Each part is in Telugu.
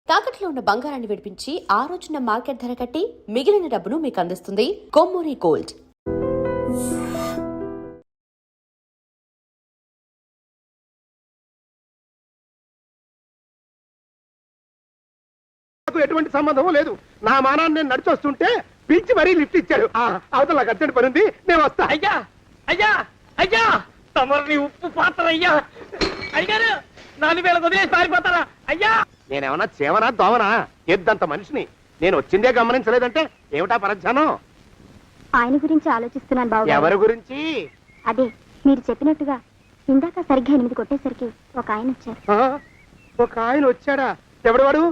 తాకట్లో ఉన్న బంగారాన్ని విడిపించి ఆ రోజున మార్కెట్ ధర కట్టి మిగిలిన డబ్బును మీకు అందిస్తుంది కొమ్మూరి గోల్డ్. ఎటువంటి సంబంధం లేదు. నా మానాన్ని నేను నడిచొస్తుంటే పిలిచి మరీ లిఫ్ట్ ఇచ్చాడు. అవతల నాకు అర్జెంట్ పని ఉంది, నేను వస్తా. అయ్యా అయ్యా అయ్యా తమరిని ఉప్పు పాత్ర అయ్యా అయ్యారు 4000 వదిలేసి పారిపోతారా అయ్యా? నేనేమన్నా చేవనా దోవనా? ఎద్దంత మనిషిని నేను వచ్చిందే గమనించలేదంటే ఏమిటా పరధ్యానం? ఆయన గురించి ఆలోచిస్తున్నాను బాబు. ఎవరి గురించి? అదే మీరు చెప్పినట్టుగా ఇందాక సరిగ్గా 8 కొట్టేసరికి ఒక ఆయన వచ్చారు. ఒక ఆయన వచ్చాడా? ఎవడు వాడు?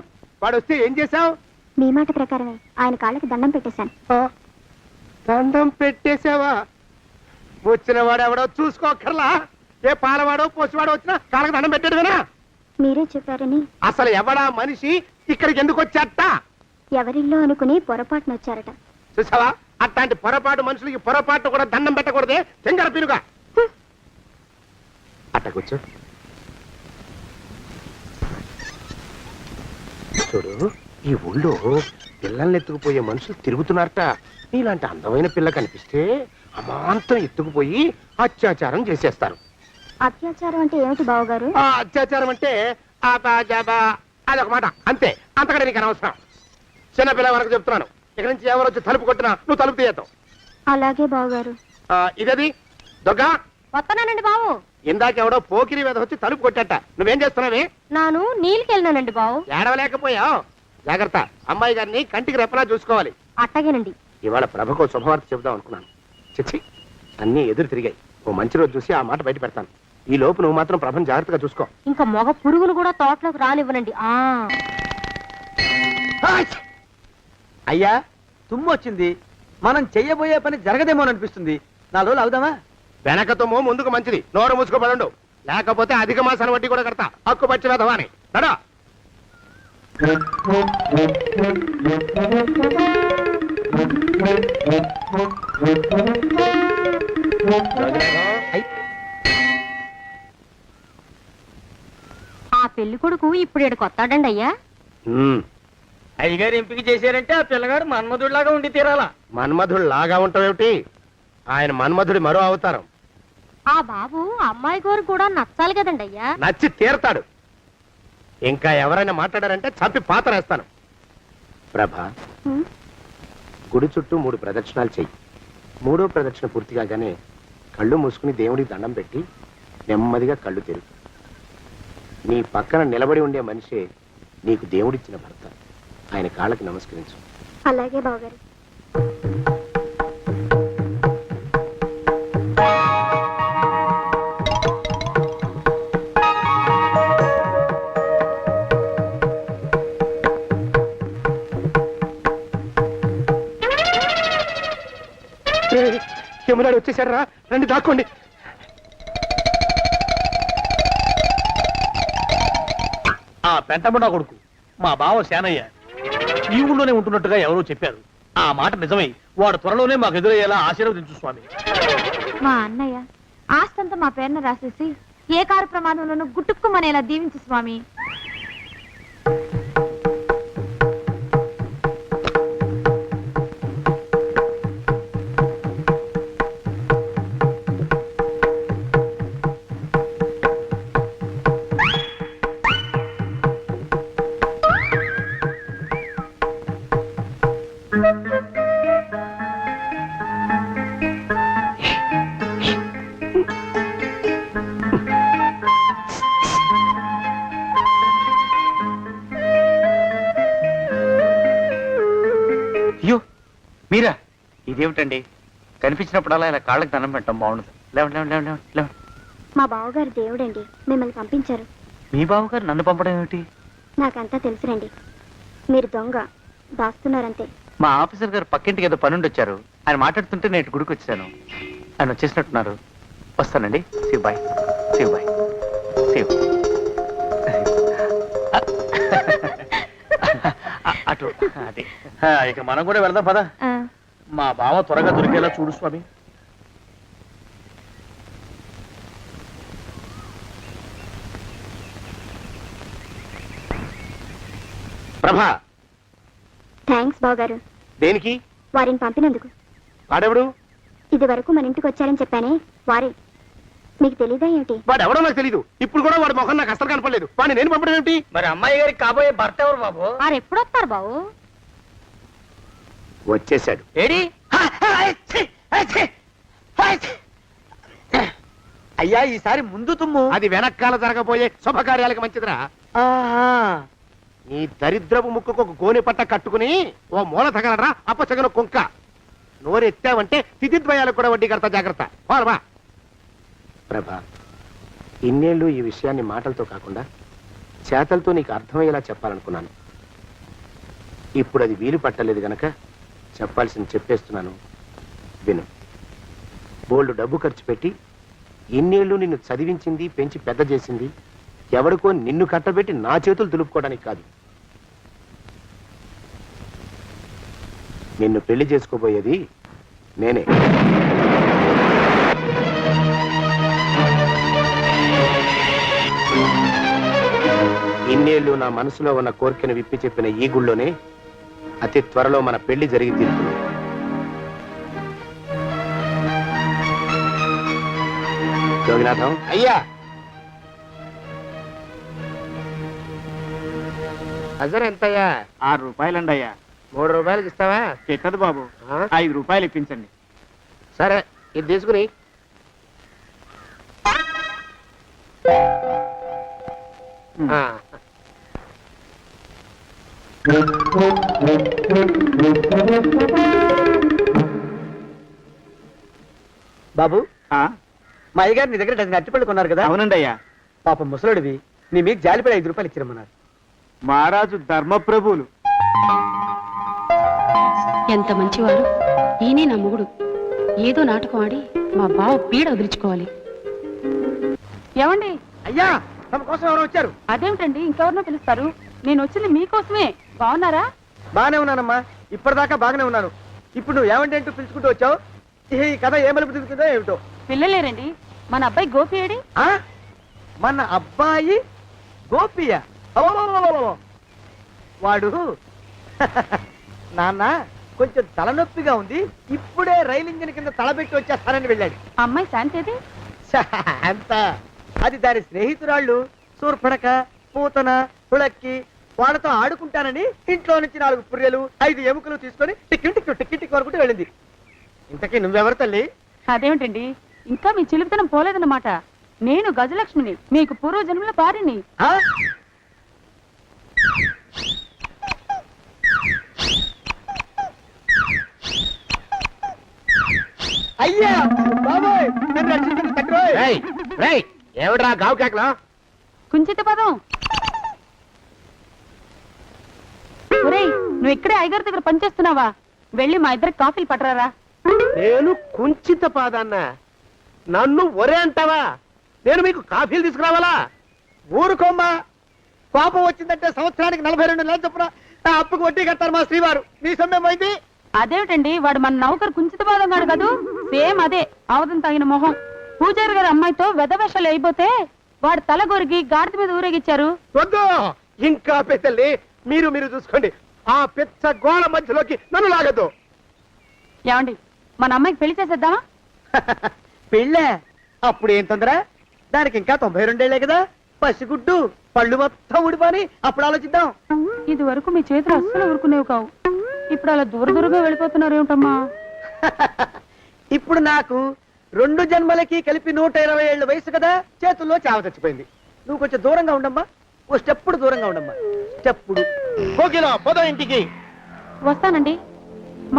వాడు వస్తే ఏం చేశావు? మీ మాట ప్రకారమే ఆయన కాళ్ళకి దండం పెట్టేశాను. దండం పెట్టేశావా? వచ్చిన వాడు ఎవడో చూసుకోకర్లా. ఏ పాలవాడో పోసివాడో వచ్చినా కాళ్ళకి దండం పెట్టాడువేనా? మీరే చెప్పారని. అసలు ఎవడా మనిషి ఇక్కడికి ఎందుకు వచ్చాట? ఎవరిల్లో అనుకుని పొరపాటున వచ్చారట. చూసావా, అట్లాంటి పొరపాటు మనుషులకి పొరపాటు కూడా దండం పెట్టకూడదే. చెంగర పిరుగా అట్టకొచ్చు. చూడు, ఈ ఊళ్ళో పిల్లల్ని ఎత్తుకుపోయే మనుషులు తిరుగుతున్నారట. నీలాంటి అందమైన పిల్ల కనిపిస్తే అమాంతం ఎత్తుకుపోయి అత్యాచారం చేసేస్తారు. అత్యాచారం అంటే ఏమిటి బావగారు? అత్యాచారం అంటే అదొక మాట అంతే, అంతకంటే నీకు అనవసరం. చిన్నపిల్ల వరకు చెప్తున్నాను. ఇక్కడి నుంచి ఎవరు వచ్చి తలుపు కొట్టినా నువ్వు తలుపు తీయతావు. అలాగే బావగారు. ఇదది దొంగ వస్తున్నానండి బావు. ఇందాకెవడో పోకిరి మీద వచ్చి తలుపు కొట్టట. నువ్వేం చేస్తున్నావే? నాను నీళ్ళకెళ్ళినానండి బావు. ఏడవలేకపోయావు. జాగ్రత్త, అమ్మాయి గారిని కంటికి రెప్పలా చూసుకోవాలి. అట్టగేనండి. ఇవాళ ప్రభకు శుభవార్త చెబుదాం అనుకున్నాను. చిచ్చి, అన్నీ ఎదురు తిరిగాయి. ఓ మంచి రోజు చూసి ఆ మాట బయట పెడతాను. ఈ లోపు నువ్వు మాత్రం ప్రభను జాగ్రత్తగా చూసుకో. ఇంకా మగ పురుగును కూడా తోటలోకి రానివ్వనండి. అయ్యా తుమ్ము వచ్చింది. మనం చెయ్యబోయే పని జరగదేమోననిపిస్తుంది. 4 రోజులు అవుదామా? వెనక తుమ్ము ముందుకు మంచిది. నోరు మూసుకోబడండు, లేకపోతే అధిక మాసాల వడ్డీ కూడా కడతా. హక్కు పచ్చి వేధవా అని నడా. ఆ పెళ్లి కొడుకు ఇప్పుడు ఇక్కడికి వస్తాడండి అయ్యా. అయ్యగారు ఎంపిక చేశారంటే ఆ పిల్లగాడు మన్మధుడిలాగా ఉండి తీరాలా. మన్మధుడు లాగా ఉంటావేమిటి? ఆయన మన్మధుడి మరో అవతారం. ఆ బాబు అమ్మాయి గారు కూడా నచ్చాలి కదండి అయ్యా. నచ్చి తీరతాడు. ఇంకా ఎవరైనా మాట్లాడారంటే చంపి పాతరేస్తాను. ప్రభా, గుడి చుట్టూ 3 ప్రదక్షిణాలు చెయ్యి. 3వ ప్రదక్షిణ పూర్తి కాగానే కళ్ళు మూసుకుని దేవుడికి దండం పెట్టి నెమ్మదిగా కళ్ళు తెరుగు. నీ పక్కన నిలబడి ఉండే మనిషే నీకు దేవుడిచ్చిన భర్త. ఆయన కాళ్ళకి నమస్కరించు. అలాగే బావగారు. యమునాడు వచ్చేసారా? రండి దాక్కోండి. ఆ పెంటముడా కొడుకు మా బావ శానయ్య ఈ ఊళ్ళోనే ఉంటున్నట్టుగా ఎవరో చెప్పారు. ఆ మాట నిజమై వాడు త్వరలోనే మాకు ఎదురయ్యేలా ఆశీర్వదించు స్వామి. మా అన్నయ్య ఆస్తంతా మా పేరున రాసేసి ఏ కారు ప్రమాదంలోనూ గుట్టుక్కుమనేలా దీవించు స్వామి. అయ్యో మీరా? ఇదేమిటండి, కనిపించినప్పుడల్లా ఇలా కాళ్ళకి దండం పెట్టడం బాగుండదు. లేవండి. మా బావగారు దేవుడండి, మిమ్మల్ని పంపించారు. మీ బావగారు నన్ను పంపడం ఏమిటి? నాకంతా తెలుసురండి. మీరు దొంగ దాస్తున్నారంతే. మా ఆఫీసర్ గారు పక్కింటికి ఏదో పనుండి వచ్చారు. ఆయన మాట్లాడుతుంటే నేను గుడికి వచ్చాను. ఆయన వచ్చేసినట్టున్నారు. వస్తానండి. శివ్ బాయ్. అటు అదే. ఇక మనం కూడా వెళ్దాం పదా. మా బావ త్వరగా దొరికేలా చూడు స్వామి. ప్రభా, థ్యాంక్స్ బావగారు, దేనికి? వారిని పంపినందుకు. వాడెవడు? ఇది వరకు మన ఇంటికి వచ్చారని చెప్పానే వారే. మీకు తెలీదా ఏమిటి? వాడెవడో నాకు తెలీదు. ఇప్పుడు కూడా వాడి మొహం నాకు అసలు కనపడలేదు. వాడిని నేను పంపడం ఏమిటి? మరి అమ్మాయి గారికి కాబోయే భర్త ఎవరు బాబు? వారు ఎప్పుడు వస్తారు బాబు? వచ్చేసాడు. ఏడి? అయ్యా, ఈసారి ముందు తుమ్ము. అది వెనకాల జరగబోయే శుభకార్యాలకు మంచిదిరా. నీ దరిద్రపు ముక్కుకు ఒక గోనె పట్ట కట్టుకుని ఓ మూల తగలరా అప్పచగన కుంక. నోరెత్తావంటే తిథిద్వయాలకు కూడా వడ్డీ కడతా, జాగ్రత్త. పోరమా ప్రభా, ఇన్నేళ్ళు ఈ విషయాన్ని మాటలతో కాకుండా చేతలతో నీకు అర్థమయ్యేలా చెప్పాలనుకున్నాను. ఇప్పుడు అది వీలు పట్టలేదు గనక చెప్పాల్సింది చెప్పేస్తున్నాను, విను. బోల్డ్ డబ్బు ఖర్చు పెట్టి ఇన్నేళ్ళు నిన్ను చదివించింది, పెంచి పెద్ద చేసింది ఎవడికో నిన్ను కట్టబెట్టి నా చేతులు దులుపుకోవడానికి కాదు. నిన్ను పెళ్లి చేసుకోబోయేది నేనే. ఇన్నేళ్ళు నా మనసులో ఉన్న కోరికను విప్పి చెప్పిన ఈ గుళ్ళోనే అతి త్వరలో మన పెళ్లి జరిగి తీరుతుంది. జోగినాథం అయ్యా, అజర్ ఎంతయ్యా? 6 రూపాయలండి అయ్యా. 3 రూపాయలకి ఇస్తావా? చెట్టదు బాబు, 5 రూపాయలు ఇప్పించండి. సరే, ఇది తీసుకుని. ఆ. బాబు, ఆ, మా అయ్యగారు నీ దగ్గర డజన్ అరటిపళ్ళు కొన్నారు కదా? అవునండి అయ్యా. పాపం ముసలుడివి, నీ మీకు జాలిపడి 5 రూపాయలు ఇచ్చిరమ్మన్నారు. మహారాజు ధర్మప్రభువులు. ఎంత మంచివారు! ఈయనే నా మొగుడు. ఏదో నాటకం ఆడి మా బావ పీడ వదిలించుకోవాలి. ఏమండి? అయ్యా, తమ కోసం ఎవరు వచ్చారు? అదేమిటండి, ఇంకెవరినో పిలుస్తారు? నేను వచ్చింది మీకోసమే. బాగున్నారా? బాగానే ఉన్నానమ్మా, ఇప్పటిదాకా బాగానే ఉన్నాను. ఇప్పుడు నువ్వు ఏమంటే అంటూ పిలుచుకుంటూ వచ్చావు. ఈ కథ ఏ మలుపు తిరుగుతుందో ఏమిటో. పిల్లలేరండి. మన అబ్బాయి గోపి ఏడి? ఆ? మన అబ్బాయి గోపియ? అవ్వవ్వవ్వవ్వవ్వ. వాడు నాన్న కొంచెం తలనొప్పిగా ఉంది, ఇప్పుడే రైలు ఇంజిన్ కింద తలబెట్టి వచ్చేస్తానని వెళ్ళాడు. అమ్మాయి శాంతి అంత అది దాని స్నేహితురాళ్ళు సూర్పడక, పూతన, పుళక్కి వాళ్ళతో ఆడుకుంటానని ఇంట్లో నుంచి 4 పుర్రెలు 5 ఎముకలు తీసుకొని టిక్కి టిక్కి టిక్కి టిక్కి వరకుంటూ వెళ్ళింది. ఇంతకీ నువ్వెవరు తల్లి? అదేమిటండి, ఇంకా మీ చిలుపుతనం పోలేదన్నమాట. నేను గజలక్ష్మిని, మీకు పూర్వ జన్మల భార్యని. ఆ? అయ్యా బాబోయ్, నన్ను రక్షించండి తండ్రోయ్. రేయ్, రేయ్, ఏమిడ్రా గావు కేకలో? కుంచిత పదం. ఒరేయ్, నువ్వు ఇక్కడే అయ్యగారి దగ్గర పనిచేస్తున్నావా? వెళ్ళి మా ఇద్దరికి కాఫీలు పట్టరారా. నేను కుంచిత పాదాన్న, నన్ను ఒరే అంటావా? నేను మీకు కాఫీలు తీసుకురావాలా? ఊరుకోమ్మా, కోపం వచ్చిందంటే సంవత్సరానికి 42 నెలలు చొప్పున ఆ అప్పుకు వడ్డీ కట్టారు మా శ్రీవారు. నీ సొమ్మేం పోయింది? అదేమిటండి, వాడు మన నౌకరు కుంచిత పాదం గాడు కదూ. సేమ్ అదే, అవధం తగిన మొహం. పూజారి గారి అమ్మాయితో వెధవేషాలు అయిపోతే వాడు తల గొరిగి గాడిద మీద ఊరేగిచ్చారు. వద్దు, ఇంకా పెద్దల్ని మీరు చూసుకోండి. ఆ పెద్ద గోళ మధ్యలోకి నన్ను లాగద్దు. ఏమండి, మన అమ్మాయికి పెళ్లి చేసేద్దామా? పెళ్ళే? అప్పుడు ఏం తొందర? దానికి ఇంకా 92 ఏళ్లే కదా. పసిగుడ్డు పళ్ళు మొత్తం ఊడిపోని అప్పుడు ఆలోచిద్దాం. ఇది వరకు మీ చేతులు అస్సలు ఊరుకునేవి కావు. ఇప్పుడు అలా దూరంగా వెళ్ళిపోతున్నారు ఏమిటమ్మా? ఇప్పుడు నాకు 2 జన్మలకి కలిపి 120 ఏళ్ళ వయసు కదా, చేతుల్లో చావ చచ్చిపోయింది. నువ్వు కొంచెం దూరంగా ఉండమ్మా, ఓ స్టెప్పుడు దూరంగా ఉండమ్మా. స్టెప్పుడు కోకిలో పోదా ఇంటికి. వస్తానండి,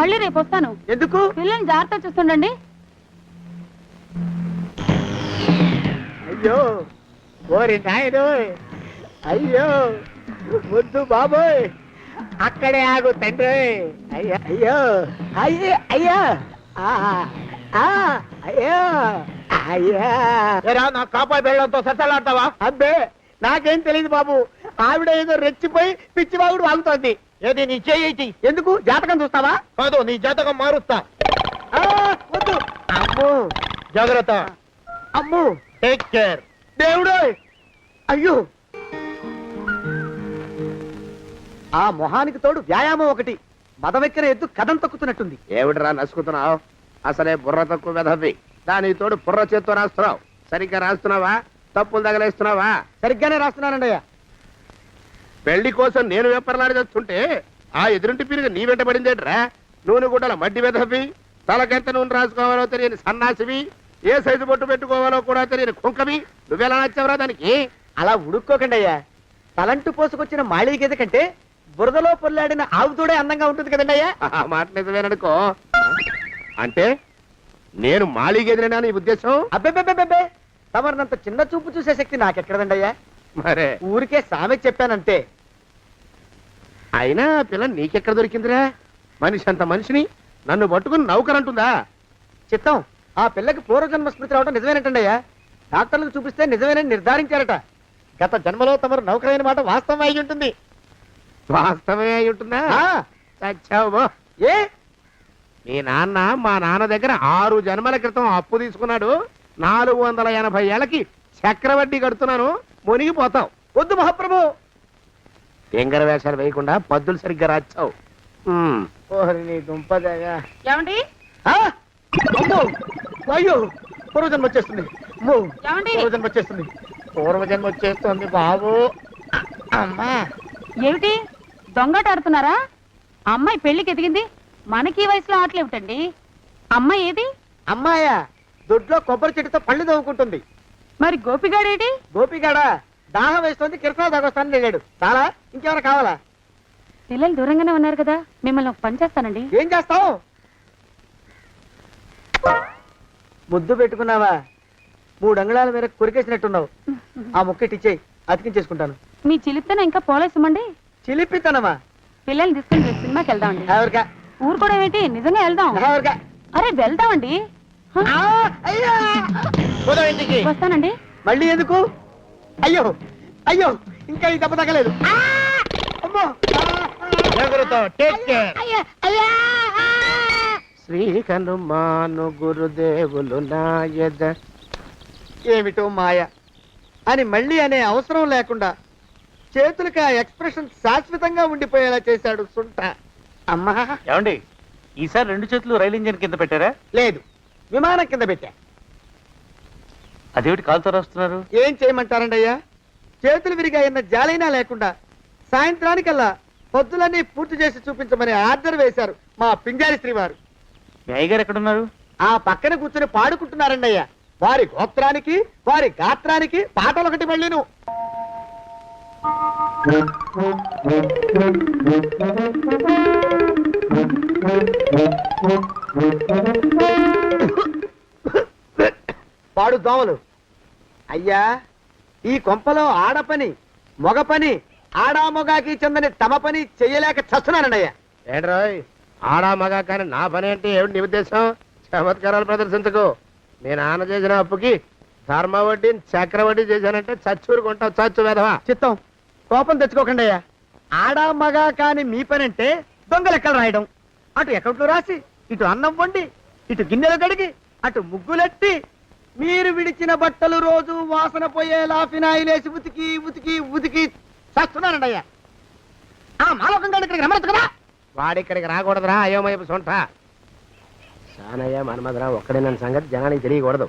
మళ్ళీ రేపు వస్తాను. ఎందుకు? పిల్లల్ని జాగ్రత్త చూస్తుండండి. అయ్యో ఓరి నాయను, అయ్యో ముద్దు బాబోయ్, అక్కడే ఆగు తండ్రి. అయ్యో అయ్యో అయ్యో అయ్యో అయ్యో అయ్యా. నా కాపాయి బెళ్ళంతో సత్తలాడతావా? అబ్బే, నాకేం తెలియదు బాబు. ఆవిడ ఏదో రెచ్చిపోయి పిచ్చివాగుడు వాగుతోంది. ఏది నీ చేయి? ఎందుకు? జాతకం చూస్తావా? కాదు, నీ జాతకం మారుస్తా. వద్దు. అమ్మో, జాగ్రత్త. అమ్మో, టేక్ కేర్. దేవుడు. అయ్యో ఆ మొహానికి తోడు వ్యాయామం ఒకటి. మదవెక్కిన ఎద్దు కథం తొక్కుతున్నట్టుంది. ఏమిటిరా నసుకుతున్నావు? అసలే బుర్ర తక్కువ వెధవి. దాని తోడు బుర్ర చేత్తో రాస్తున్నావు. సరిగ్గా రాస్తున్నావా? తప్పులు తగలేస్తున్నావా? సరిగ్గానే రాస్తున్నానండి అయ్యా. పెళ్లి కోసం నేను వెప్పర్లాడి చేస్తుంటే ఆ ఎదురింటి పీరుగా నీ వెంట పడిందేట్రా? నూనె గుడ్డల మడ్డి వెధవి, తలకెంత నూనె రాసుకోవాలో తెలియని సన్నాసివి, ఏ సైజు బొట్టు పెట్టుకోవాలో కూడా తెలియని కుంకవి, నువ్వెలా నచ్చావురా దానికి? అలా ఉడుక్కోకండి అయ్యా. తలంటు పోసుకొచ్చిన మాళీ గేదె కంటే బురదలో పొల్లాడిన ఆవు తోడే అందంగా ఉంటుంది కదండి అయ్యా. ఆ మాట నిజమేననుకో. అంటే నేను మాళీగేదినా నీ ఉద్దేశం? అబ్బెబ్బెబ్బెబ్బే, తమరినంత చిన్న చూపు చూసే శక్తి నాకెక్కడదండి అయ్యా. మరే ఊరికే సామె చెప్పానంతే. అయినా ఆ పిల్ల నీకెక్కడ దొరికిందిరా? మనిషి అంత మనిషిని నన్ను పట్టుకుని నౌకరంటుందా? చిత్తం, ఆ పిల్లకి పూర్వజన్మ స్మృతి రావడం నిజమేనటండి అయ్యా. డాక్టర్లకు చూపిస్తే నిజమేనని నిర్ధారించారట. గత జన్మలో తమరు నౌకరైన మాట వాస్తవం అయి ఉంటుంది. వాస్తవమే అయి ఉంటుందా? ఆ, చచ్చావు. ఏ మీ నాన్న మా నాన్న దగ్గర 6 జన్మల క్రితం అప్పు తీసుకున్నాడు. 480 ఏళ్ళకి చక్రవడ్డీ కడుతున్నాను. మునిగిపోతావు. వద్దు మహాప్రభు. ఎంగర వేషాలు వేయకుండా పద్దులు సరిగ్గా రాచావు. ఓహరి నీ దుంపదగా. ఏమండి ఆ, అమ్మో, అయ్యో, పూర్వజన్మ వచ్చేస్తుంది. అమ్మో, ఏమండి? పూర్వజన్మ వచ్చేస్తుంది. పూర్వజన్మ వచ్చేస్తుంది బాబు. అమ్మా, ఏమిటి దొంగట ఆడుతున్నారా? అమ్మాయి పెళ్లికి ఎదిగింది, మనకి ఈ వయసులో ఆటలేమిటండి? అమ్మాయి ఏది? అమ్మాయా దొడ్లో కొబ్బరి చెట్టుతో పళ్ళు తవ్వుకుంటుంది. మరి గోపిగాడేటి? గోపిగాడ దాహం వేస్తుంది, కిరసా దాగొస్తానని వెళ్ళాడు. చాలా, ఇంకేమైనా కావాలా? పిల్లలు దూరంగానే ఉన్నారు కదా, మిమ్మల్ని ఒక పని చేస్తానండి. ఏం చేస్తావు? ముద్దు పెట్టుకున్నావా? 3 అంగుళాల మేర కొరికేసినట్టున్నావు. ఆ ముక్కటిచ్చేయి, అతికించేసుకుంటాను. మీ చిలిపితేనే ఇంకా పోలేసమండి. చిలిపితనమా? పిల్లల్ని తీసుకుని రేపు సినిమాకి వెళ్దామండి. ఎవరికా? ఊరు కూడా ఏంటి, నిజంగా వెళ్దాం. ఎవరికా? అరే వెళ్దామండి. హ, ఆ, అయ్యా! పోదాం ఇంటికి. వస్తానండి. మళ్ళీ ఎందుకు? అయ్యో అయ్యో, ఇంకా ఈ దెబ్బ తగ్గలేదు. ఆ! అమ్మో! శ్రీ హనుమాను గురుదేవులు నాయద. ఏమిటో మాయ అని మళ్ళీ అనే అవసరం లేకుండా చేతులకి ఆ ఎక్స్ప్రెషన్ శాశ్వతంగా ఉండిపోయేలా చేశాడు సుంట. అమ్మా, ఏమండి ఈసారి 2 చేతులు రైలు ఇంజిన్ కింద పెట్టారా? లేదు, విమానం కింద పెట్టా. అదేమిటి కాలుతో రాస్తున్నారు? ఏం చేయమంటారండి అయ్యా? చేతులు విరిగాయన్న జాలైనా లేకుండా సాయంత్రానికల్లా పొద్దులన్నీ పూర్తి చేసి చూపించమని ఆర్డర్ వేశారు మా పింజారి శ్రీవారు. మీ అయ్యగారు ఎక్కడున్నారు? ఆ పక్కన కూర్చుని పాడుకుంటున్నారండి అయ్యా. వారి గోత్రానికి వారి గాత్రానికి పాటలు ఒకటి మళ్ళీను. పాడు దోమలు. అయ్యా, ఈ కొంపలో ఆడపని మొగ పని ఆడా మొగాకి చెందని తమ పని చెయ్యలేక చస్తున్నానండి అయ్యా. ఏంట్రాయ్, ఆడా మగా కానీ నా పని అంటే ఏమిటి నీ ఉద్దేశం? చమత్కారాలు ప్రదర్శించకు. మీ నాన్న చేసిన అప్పుకి ధర్మ వడ్డీని చక్రవడ్డీ చేశానంటే చచ్చూరుకుంటావు. చచ్చు వేధవా. చిత్తం, కోపం తెచ్చుకోకండి అయ్యా. ఆడా మగా కాని మీ పని అంటే దొంగ లెక్కలు రాయడం. అటు అకౌంట్లో రాసి, ఇటు అన్నం వండి, ఇటు గిన్నెలు కడిగి, అటు ముగ్గులెట్టి, మీరు విడిచిన బట్టలు రోజు వాసన పోయేలా ఫినాయిలేసి ఉతికి ఉతికి ఉతికి చస్తున్నానండి అయ్యా. ఆ మాలోకం గారి ఇక్కడికి రమ్మనొచ్చు కదా. వాడిక్కడికి రాకూడదురా అయోమయపు సొంట. సానయ్య మన్మధరా ఒక్కడే నన్ను సంగతి జనానికి తెలియకూడదు.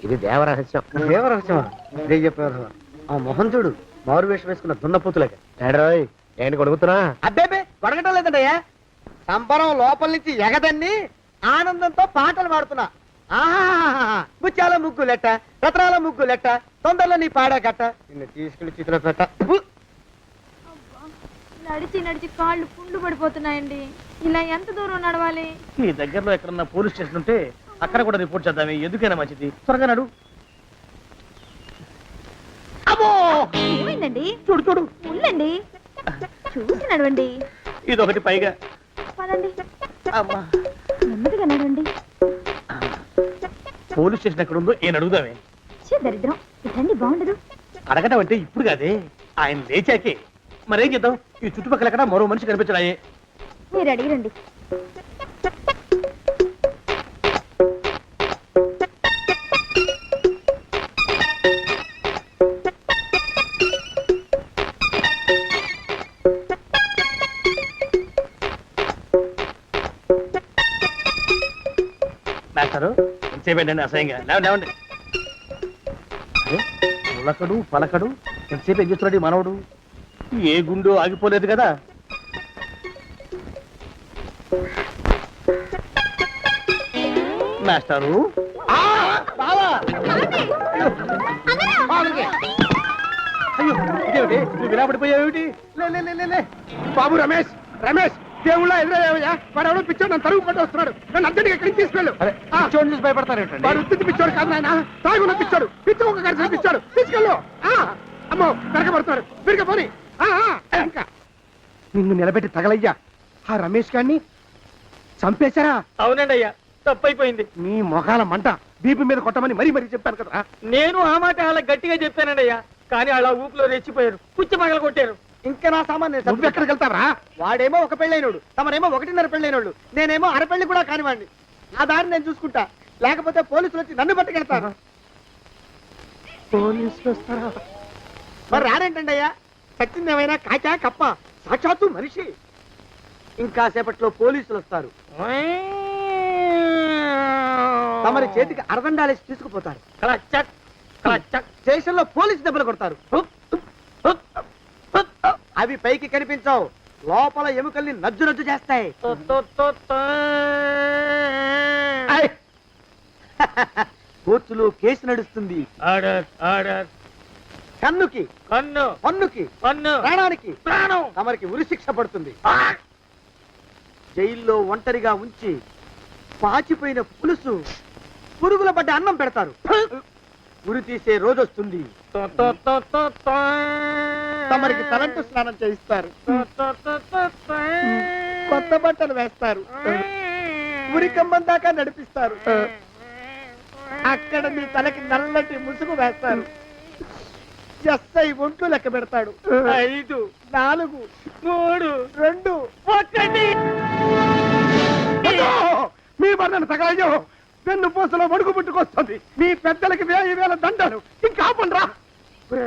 ఇది దేవరహస్యం. దేవరహస్యమా? ఇదే చెప్పారు. ఆ మొహం చూడు, మారు వేషం వేసుకున్న దున్నపోతులకి. ఏడ్రోయ్, ఏంటి కొడుకుతున్నా? అబ్బేబే, కొడగటం లేదండయ్యా. సంబరం లోపల నుంచి ఎగదన్ని ఆనందంతో పాటలు పాడుతున్నా. ఆహా, ముత్యాల ముగ్గులెట్ట, రత్నాల ముగ్గులెట్ట, తొందరలో నీ పాడా కట్ట, నిన్ను తీసుకెళ్లి చిత్ర పెట్ట. నడిచి నడిచి కాళ్ళు పుండ్లు పడిపోతున్నాయండి. ఇలా ఎంత దూరం నడవాలి? మీ దగ్గరలో ఎక్కడన్నా పోలీస్ స్టేషన్ ఉంటే అక్కడ కూడా రిపోర్ట్ చేద్దామే. ఎందుకైనా మంచిది. త్వరగా నడు. అమ్మో, ఏమైందండి? చూడు చూడు. ఉండండి, చూసి నడవండి. ఇదొకటి పైగా. పదండి, అమ్మా, నెమ్మదిగా నడవండి. పోలీస్ స్టేషన్ ఎక్కడ ఉందో ఏం అడుగుదామే. దరిద్రం, ఇటండి బాగుండదు. అడగటం అంటే ఇప్పుడు కాదే, ఆయన లేచాకే. మరేం చేద్దాం? ఈ చుట్టుపక్కల ఎక్కడ మరో మనిషి కనిపించడాయే. మీరు అడిగిరండి. మాస్టారు ఎంతసేపేంటండి అసహ్యంగా లేవండి అరే ఉలకడు పలకడు ఎంతసేపు ఏం చేస్తున్నాడు ఈ మనవడు ఏ గుండు ఆగిపోలేదు కదా మాస్టారు అయ్యో ఇదేమిటి నువ్వు ఇలా పడిపోయావేమిటి లే. బాబు రమేష్ దేవుళ్ళ ఎదురయ్యా వాడు ఎవడో పిచ్చోడు నన్ను తరుగు పట్టి వస్తున్నాడు నన్ను అద్దెకి ఎక్కడికి తీసుకెళ్ళు చూడండి చూసి భయపడతారేంటండి వాడు ఉత్తి పిచ్చోడు కాదు నాయన తాగున్న పిచ్చాడు పిచ్చి ఒక కలిసి పిచ్చాడు తీసుకెళ్ళు అమ్మో వెనకబడుతున్నాడు విరిగా పోని ఇంకా నిన్ను నిలబెట్టి తగలయ్యా ఆ రమేష్ గారిని చంపేశారా? అవునండి అయ్యా తప్పైపోయింది. నీ మొఖాల మంట బీపీ మీద కొట్టమని మరీ చెప్పాను కదా. నేను ఆ మాట అలా గట్టిగా చెప్పానండి అయ్యా, కానీ అలా ఊపిలో రెచ్చిపోయారు, పుచ్చి పగల కొట్టారు. ఇంకా నా సామాన్ నువ్వు ఎక్కడికి వెళ్తావరా? వాడేమో ఒక పెళ్ళైనోడు, తమరేమో 1.5 పెళ్ళైనోడు, నేనేమో అరపెళ్ళి కూడా కానివ్వండి. ఆ దారి నేను చూసుకుంటా, లేకపోతే పోలీసులు వచ్చి నన్ను పట్టుకెళ్తారు. పోలీసులు వస్తారా? మరి రారేంటండి అయ్యా, సచ్చింది ఏమైనా కాచా కప్ప, సాక్షాత్తు మనిషి. ఇంకా సేపట్లో పోలీసులు వస్తారు, తమరి చేతికి అరదండాలేసి తీసుకుపోతారు. స్టేషన్ లో పోలీసు దెబ్బలు కొడతారు, అవి పైకి కనిపించవు, లోపల ఎముకల్ని నజ్జు చేస్తాయి. కోర్టులో కేసు నడుస్తుంది. కన్నుకి కన్ను, పన్నుకి పన్ను, ప్రాణానికి ప్రాణం. తమరికి ఉరిశిక్ష పడుతుంది. జైల్లో ఒంటరిగా ఉంచి పాచిపోయిన పులుసు, పురుగుల పడ్డ అన్నం పెడతారు. ఉరి తీసే రోజు వస్తుంది. తమరికి తలంటు స్నానం చేయిస్తారు, కొత్త బట్టలు వేస్తారు, ఉరికంబం దాకా నడిపిస్తారు. అక్కడ మీ తలకి నల్లటి ముసుగు వేస్తారు. ఎస్ఐ ఒంట్లు లెక్క పెడతాడు. 5, 4, 3, 2, 1. మీ బంధను తగలయ్యో, వెన్ను పూసలో వడుగు పుట్టుకొస్తుంది. మీ పెద్దలకి 1000 దండాలు. ఇంకా ఆపండ్రా.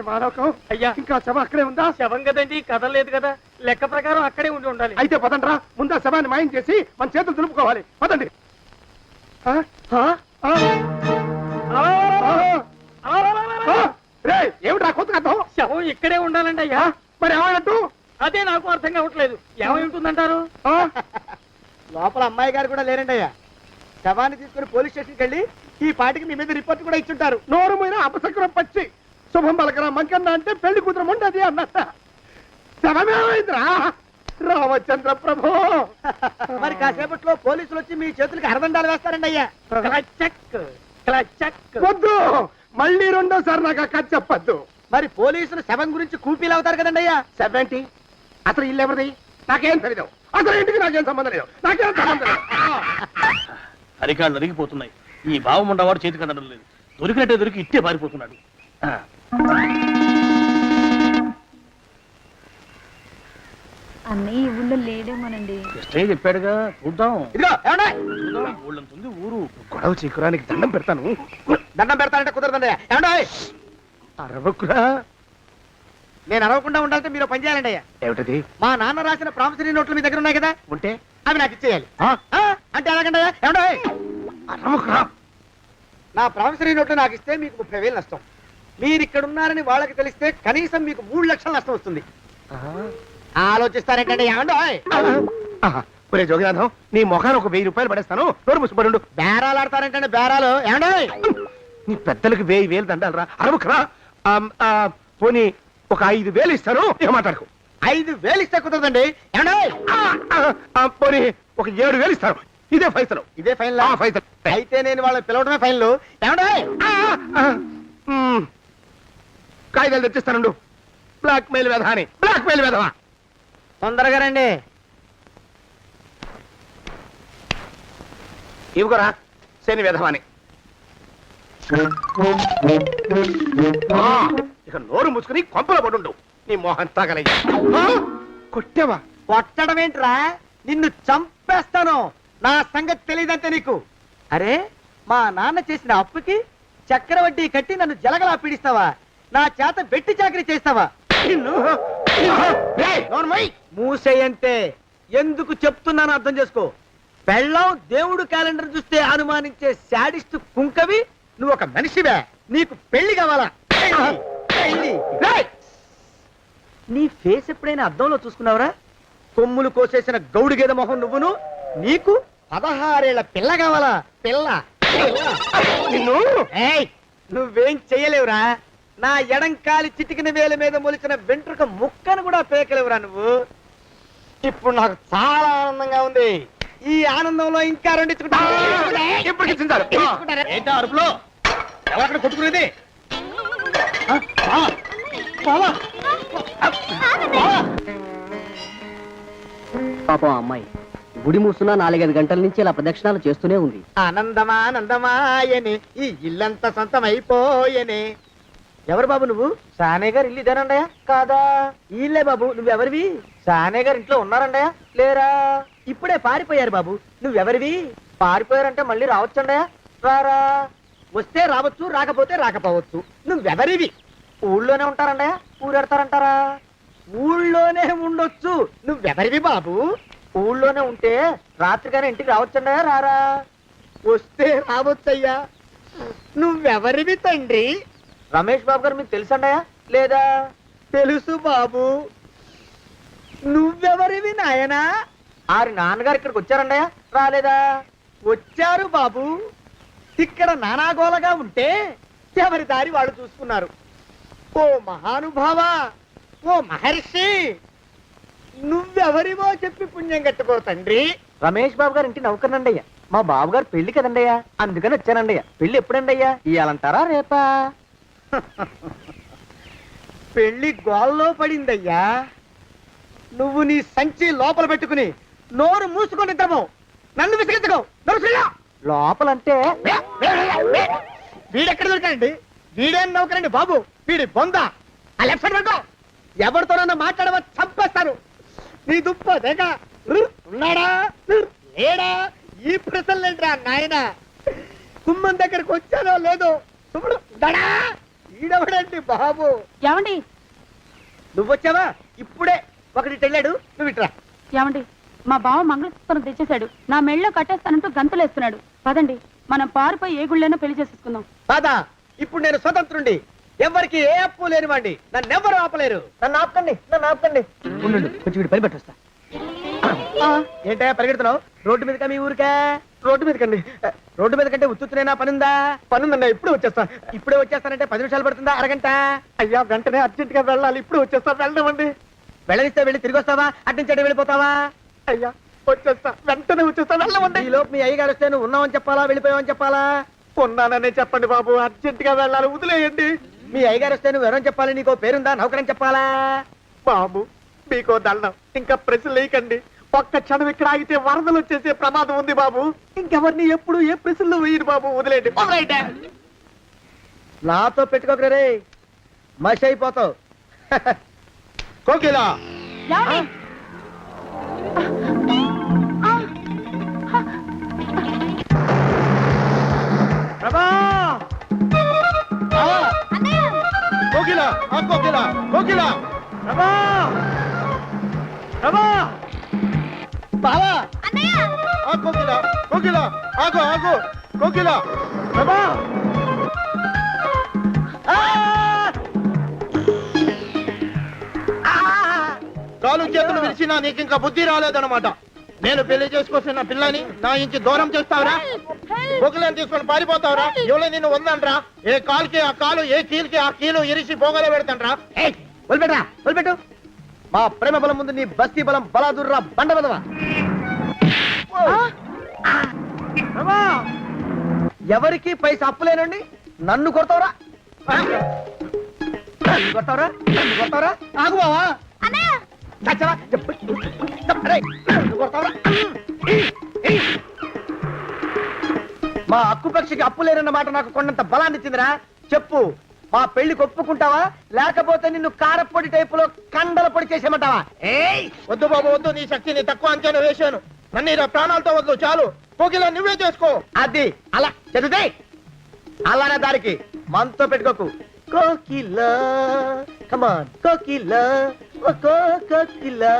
మానవకం అయ్యా, ఇంకా శవం అక్కడే ఉందా? శవం కదండి, కదలేదు కదా, లెక్క ప్రకారం అక్కడే ఉండాలి. అయితే పదండ్రా, ముందా శవాన్ని మాయం చేసి మన చేతులు దులుపుకోవాలి. పదండి. ఏమిట్రా కొత్త కథ? శవం ఇక్కడే ఉండాలండి అయ్యా. మరి ఏమైనట్టు? అదే నాకు అర్థం కావట్లేదు. ఏమై ఉంటుందంటారు? లోపల అమ్మాయి గారు కూడా లేరండి అయ్యా. శవాన్ని తీసుకుని పోలీస్ స్టేషన్కి వెళ్ళి ఈ పాటికి మీ మీద రిపోర్ట్ కూడా ఇచ్చుంటారు. నోరు మీద అపశకునం పచ్చి శుభం పలకరా మంకన్న అంటే పెళ్లి కూతురు ఉండదు అన్నట్ట. శవమేమైందిరా రామచంద్ర ప్రభు? మరి కాసేపట్లో పోలీసులు వచ్చి మీ చేతులకి అరదండాలు వేస్తారండి అయ్యా. వద్దు, మళ్ళీ రెండోసారి నాకు అక్క చెప్పద్దు. మరి పోలీసులు శవం గురించి కూపీలు అవుతారు కదండి అయ్యా. సెవెంటీ అసలు ఇల్లు ఎవరిది? నాకేం తెలియదు. అసలు ఇంటికి నాకేం సంబంధం లేదు. నాకేం సంబంధం లేదు. అరికాళ్ళు అరిగిపోతున్నాయి. ఈ భావం ఉండవాడు చేతికి అందడం లేదు. దొరికినట్టే దొరికి ఇట్టే పారిపోతున్నాడు. అన్నయ్య ఈ ఊళ్ళో లేడేమోనండి. కృష్ణయ్య చెప్పాడుగా, చూద్దాం. ఇదిగో ఏమండి, ఊళ్ళంతుంది ఊరు. గొడవ చీకురానికి దండం పెడతాను. దండం పెడతానంటే కుదరదండి. ఏమండి, అరవకురా. నేను అరవకుండా ఉండాలంటే మీరు పని చేయాలండి అయ్యా. ఏమిటది? మా నాన్న రాసిన ప్రామిసరీ నోట్లు మీ దగ్గర ఉన్నాయి కదా, ఉంటే అవి నాకు ఇచ్చేయాలి. అంటే ఎలాగండి అయ్యా? ఏమండి, అరవకురా. నా ప్రామిసరీ నోట్లు నాకు ఇస్తే మీకు 30,000 నష్టం. మీరు ఇక్కడ ఉన్నారని వాళ్ళకి తెలిస్తే కనీసం మీకు 3 లక్షల నష్టం వస్తుంది. ఆలోచిస్తారేంటండి? ఏమండి, ఒరే జోగినాథం, నీ మొఖాన్ని ఒక 1000 రూపాయలు పడేస్తాను. నోరు ముసుపడు. బేరాలు ఆడతారేంటండి? బేరాలు ఏమండి? నీ పెద్దలకి 1000 దండాలరా. అరవకురా. పోనీ ఒక 5,000 ఇస్తాను. ఏం మాట్లాడుకో. 5,000 ఇస్తే కుదరదండి. ఏమండి, పోనీ ఒక 7,000 ఇస్తాను. ఇదే ఫైసలు. ఇదే ఫైన్. ఫైసలు. అయితే నేను వాళ్ళని పిలవడమే ఫైన్లు. ఏమండి, కాగితాలు తెచ్చిస్తాను. బ్లాక్ మెయిల్ వెధవా అని. బ్లాక్ మెయిల్ వెధవా. తొందరగా రండి. ఇవ్వరా శని వెధవాని. ఇక నోరు ముసుకుని కొంపలో పడుండు. నీ మోహన్ తాగలయ్యా. కొట్టావా? కొట్టడం ఏంట్రా, నిన్ను చంపేస్తాను. నా సంగతి తెలియదంటే నీకు. అరే, మా నాన్న చేసిన అప్పుకి చక్రవడ్డీ కట్టి నన్ను జలగలా పీడిస్తావా? నా చేత బెట్టి చాకరీ చేస్తావా? మూసేయంతే. ఎందుకు చెప్తున్నాను అర్థం చేసుకో. పెళ్ళం దేవుడు క్యాలెండర్ చూస్తే అనుమానించే శాడిస్ట్ కుంకవి నువ్వు ఒక మనిషివే. నీకు పెళ్లి కావాలా? పెళ్లి. రేయ్! నీ ఫేస్ ఎప్పుడైనా అద్దంలో చూసుకున్నావురా? కొమ్ములు కోసేసిన గౌడు గేదె మొహం నువ్వును. నీకు 16 ఏళ్ల పిల్ల కావాలా? పిల్ల. నిన్ను ఏయ్! నువ్వేం చెయ్యలేవురా. నా ఎడంకాలి చిటికిన వేల మీద మొలిచిన వెంట్రుక ముక్కను కూడా పేకలేవురా నువ్వు. ఇప్పుడు నాకు చాలా ఆనందంగా ఉంది. ఈ ఆనందంలో ఇంకా రెండించుకుంటా. ఏంటా అరుపులో? ఎవరక్కడ కొట్టుకునేది? పాపం అమ్మాయి గుడి మూసున్నా 4-5 గంటల నుంచి ఇలా ప్రదక్షిణాలు చేస్తూనే ఉంది. ఆనందమానందమాయని ఈ ఇల్లంతా సొంతం అయిపోయని. ఎవరు బాబు నువ్వు? సానే గారు ఇల్లు ఇదేనండయా? కాదా? ఇల్లే బాబు. నువ్వెవరివి? సానే గారు ఇంట్లో ఉన్నారండయా? లేరా? ఇప్పుడే పారిపోయారు బాబు. నువ్వెవరివి? పారిపోయారంటే మళ్ళీ రావచ్చండయా? రారా? వస్తే రావచ్చు, రాకపోతే రాకపోవచ్చు. నువ్వెవరివి? ఊళ్ళోనే ఉంటారండయా? ఊరెడతారంటారా? ఊళ్ళోనే ఉండొచ్చు. నువ్వెవరివి బాబు? ఊళ్ళోనే ఉంటే రాత్రిగానే ఇంటికి రావచ్చండయా? రారా? వస్తే రావచ్చయ్యా. నువ్వెవరివి తండ్రి? రమేష్ బాబు గారు మీకు తెలుసండయా? లేదా? తెలుసు బాబు. నువ్వెవరివి నాయనా? ఆరి నాన్నగారు ఇక్కడికి వచ్చారండయా? రాలేదా? వచ్చారు బాబు. ఇక్కడ నానాగోలగా ఉంటే ఎవరి దారి వాళ్ళు చూసుకున్నారు. ఓ మహానుభావా, ఓ మహర్షి, నువ్వెవరివో చెప్పి పుణ్యం కట్టుకో తండ్రి. రమేష్ బాబు గారు ఇంటి నౌకర్నండయ్యా. మా బాబు గారు పెళ్లి కదండయ్యా, అందుకని వచ్చానండయ్యా. పెళ్లి ఎప్పుడండయ్యా? ఇయ్యాలంటారా రేపా? పెళ్లి గోల్లో పడిందయ్యా. నువ్వు నీ సంచి లోపల పెట్టుకుని నోరు మూసుకొని నిద్రపో. నన్ను విసిగించుకో. లోపలంటే వీడెక్కడ దొరికాడండి? వీడేం నౌకరండి బాబు, వీడి బొంద. ఆ లెఫ్ట్ సైడ్ పెట్టుకో. ఎవరితోనన్నా మాట్లాడవా చంపేస్తాను. నీ దుప్ప దేక ఉన్నాడా లేడా? ఈ ప్రశ్నలేంట్రా నాయన. కుమ్మం దగ్గరకు వచ్చానో లేదో దడా. ఈడవడండి బాబు. ఏమండి నువ్వొచ్చావా? ఇప్పుడే ఒకటి వెళ్ళాడు. నువ్వు ఇట్రా. ఏమండి మా బావ మంగళసూత్రం తెచ్చేశాడు. నా మెళ్ళో కట్టేస్తానంటూ గంతులేస్తున్నాడు. పదండి మనం పారిపోయి ఏ గుళ్ళైనా పెళ్లి చేసేసుకుందాం. కాదా? ఇప్పుడు నేను స్వతంత్రుండి. ఎవరికి ఏ అప్పు లేనివ్వండి. నన్ను ఎవరు ఆపలేరు. నన్ను ఆపకండి, నన్ను ఆపకండి. ఉండు, కొంచెం వీడి పని పెట్టొస్తా. ఏంటయ్యా పరిగెడుతున్నావు? రోడ్డు మీదకా మీ ఊరికా? రోడ్డు మీదకండి. రోడ్డు మీద కంటే ఉత్తునేనా? పనుందా? పనుందన్నా. ఇప్పుడే వచ్చేస్తా. ఇప్పుడే వచ్చేస్తానంటే 10 నిమిషాలు పడుతుందా? అరగంట? అయ్యా వెంటనే అర్జెంట్ గా వెళ్ళాలి. ఇప్పుడు వచ్చేస్తా. వెళ్ళమండి. వెళ్ళనిస్తే వెళ్ళి తిరిగి వస్తావా? అట్నుంచి వెళ్ళిపోతావా? అయ్యా వచ్చేస్తా, వెంటనే వచ్చేస్తా. వెళ్ళమండి. ఈ లోపు మీ అయ్యగారు వస్తే నువ్వు ఉన్నావని చెప్పాలా, వెళ్ళిపోయావని చెప్పాలా? ఉన్నాననే చెప్పండి బాబు. అర్జెంట్ గా వెళ్ళాలి, వదిలేయండి. మీ అయ్యగారు వస్తే నువ్వు ఎవరని చెప్పాలి? నీకో పేరుందా? నౌకరని చెప్పాలా? బాబు మీకో దండం. ఇంకా ప్రశ్నలు వేయకండి. ఒక్క క్షణం ఇక్కడ ఆగితే వరదలు వచ్చేసే ప్రమాదం ఉంది బాబు. ఇంకెవరిని ఎప్పుడు ఏ ప్రశ్నలు వేయరు బాబు. వదిలేండి. నాతో పెట్టుకోకరే, మషి అయిపోతావు. కోకిలా ఏమండి? ప్రభా! కోకిలా, కోకిలా, కోకిలా! ప్రభా! ప్రభా! బావా! కోకిలా, కోకిలా, ఆగు, ఆగు, కోకిలా! ప్రభా! కాలు చేతులు విరిచినా నీకు ఇంకా బుద్ధి రాలేదన్నమాట. నేను పెళ్లి చేసుకొస్తున్న పిల్లని నా ఇంటి దూరం చేస్తావురా? బొగ్గులను తీసుకొని పారిపోతావురా? ఎవరో నిన్ను ఉందంట్రా? ఏ కాలుకి ఆ కాలు, ఏ కీలుకి ఆ కీలు ఇరిచి పోగలే పెడతాంట్రా? వదిలిపెట్టరా, వదిలిపెట్టు. మా ప్రేమ బలం ముందు నీ బస్తీ బలం బలాదుర్రా బండ బదవా. ఎవరికి పైసా అప్పులేనండి నన్ను కొడతావురా? కొడతావురా? కొడతావురా? ఆగు బావా. మా అక్కుపక్షికి అప్పు లేరన్న మాట నాకు కొండంత బలాన్ని ఇచ్చిందిరా. చెప్పు, మా పెళ్లికి ఒప్పుకుంటావా, లేకపోతే నిన్ను కారపొడి టైపులో కండల పొడి చేసేమంటావా? వద్దు బాబు వద్దు. నీ శక్తిని తక్కువ అంచనా వేశాను. నన్ను ఇలా ప్రాణాలతో వద్దు. చాలు. కోకిలా నువ్వే చేసుకో. అది అలా చదివితే అలానే దారికి మనతో పెట్టుకోకు. కోకిలా కమాన్ కోకిలా, కోకిలా.